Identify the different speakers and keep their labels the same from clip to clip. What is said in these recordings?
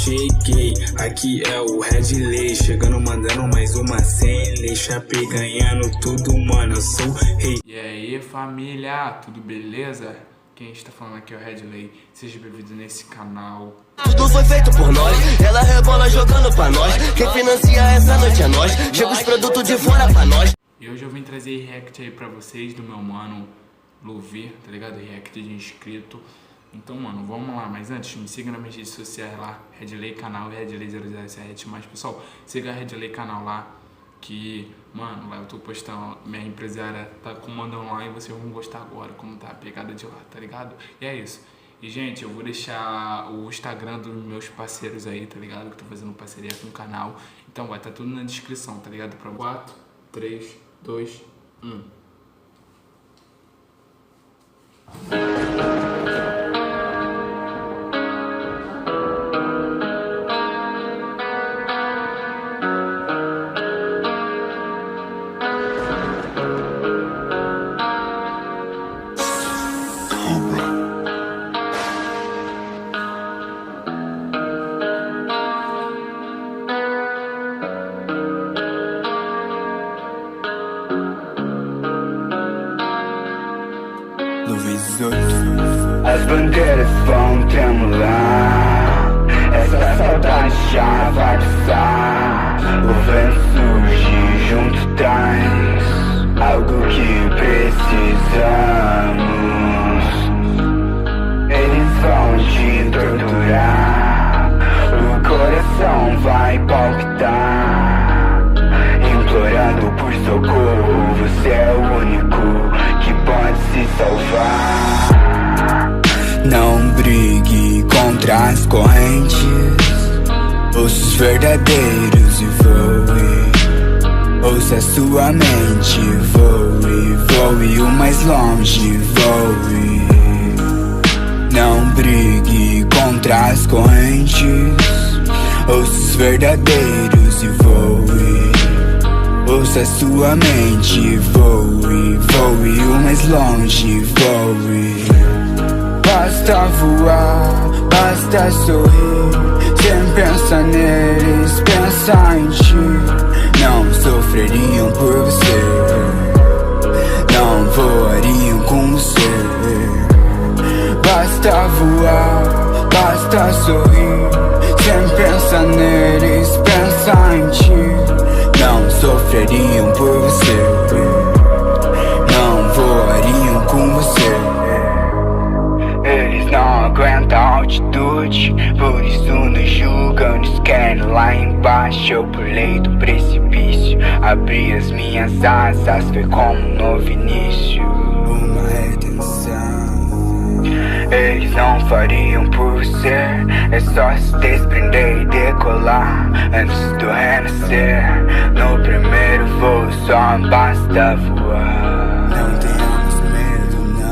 Speaker 1: Cheguei, aqui é o Redley, chegando mandando mais uma sem lei, Chape ganhando tudo, mano, eu sou rei.
Speaker 2: E aí família, tudo beleza? Quem está falando aqui é o Redley, seja bem-vindo nesse canal.
Speaker 3: Tudo foi feito por nós, ela rebola jogando pra nós, quem financia essa noite é nós, chega os produtos de fora pra nós.
Speaker 2: E hoje eu vim trazer react aí pra vocês do meu mano Luvi, tá ligado? React de inscrito. Então, mano, vamos lá, mas antes, me siga nas minhas redes sociais lá, Redley canal, Redley007, mas pessoal, siga a Redley canal lá, que, mano, lá eu tô postando, minha empresária tá comandando lá e vocês vão gostar agora, como tá a pegada de lá, tá ligado? E é isso. E, gente, eu vou deixar o Instagram dos meus parceiros aí, tá ligado? Que tô fazendo parceria com o canal, então vai tá tudo na descrição, tá ligado? Pra 4, 3, 2, 1.
Speaker 4: As bandeiras vão tremular, essa saudade já vai passar. O vento surge junto traz algo que precisamos. Eles vão te torturar, o coração vai palpitar, implorando por socorro. Você é o único que pode se salvar.
Speaker 5: Não brigue contra as correntes, ouça os verdadeiros e voe. Ouça sua mente, voe, voe o mais longe, voe. Não brigue contra as correntes, ouça os verdadeiros e voe. Ouça sua mente, voe, voe o mais longe, voe. Basta voar, basta sorrir, sem pensar neles, pensar em ti. Não sofreriam por você, não voariam com você. Basta voar, basta sorrir, sem pensar neles, pensar em ti. Não sofreriam por você, não voariam com você.
Speaker 4: Não aguenta a altitude, por isso nos julgam, nos querem lá embaixo. Eu pulei do precipício, abri as minhas asas, foi como um novo início,
Speaker 5: uma redenção.
Speaker 4: Eles não fariam por você, é só se desprender e decolar antes do renascer. No primeiro voo só basta voar.
Speaker 5: Não tenhamos medo, não.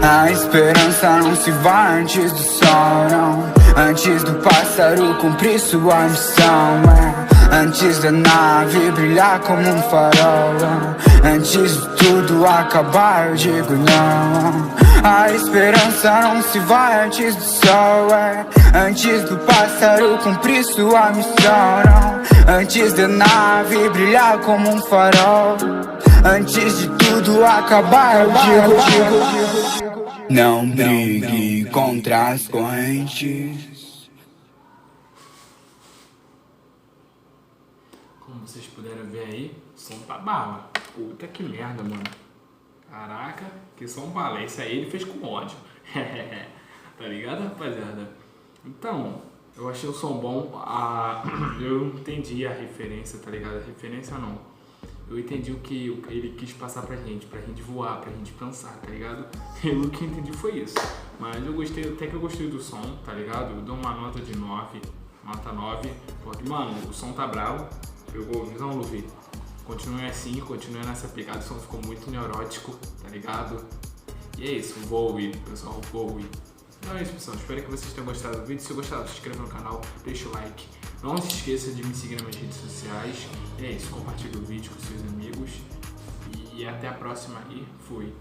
Speaker 5: A esperança não se vai antes do sol, não. Antes do pássaro cumprir sua missão, antes da nave brilhar como um farol, antes de tudo acabar eu digo não. A esperança não se vai antes do sol, antes do pássaro cumprir sua missão, não. Antes da nave brilhar como um farol, antes de tudo acabar eu digo. Não brigue contra as correntes.
Speaker 2: Como vocês puderam ver aí, o som tá bala. Puta que merda, mano. Caraca, que som bala. Esse aí ele fez com ódio. Tá ligado, rapaziada? Então, eu achei o som bom. Eu entendi a referência, tá ligado? A referência não. Eu entendi o que ele quis passar pra gente voar, pra gente pensar, tá ligado? Eu, o que eu entendi foi isso. Mas eu gostei, até que eu gostei do som, tá ligado? Eu dou uma nota de 9, nota 9. Porque, mano, o som tá bravo. Pegou visão, Luvi? Continue assim, continue nessa pegada. O som ficou muito neurótico, tá ligado? E é isso, voe, pessoal, voe. Então é isso, pessoal. Espero que vocês tenham gostado do vídeo. Se gostado, se inscreva no canal, deixa o like. Não se esqueça de me seguir nas minhas redes sociais. E é isso, compartilhe o vídeo com seus amigos. E até a próxima e fui.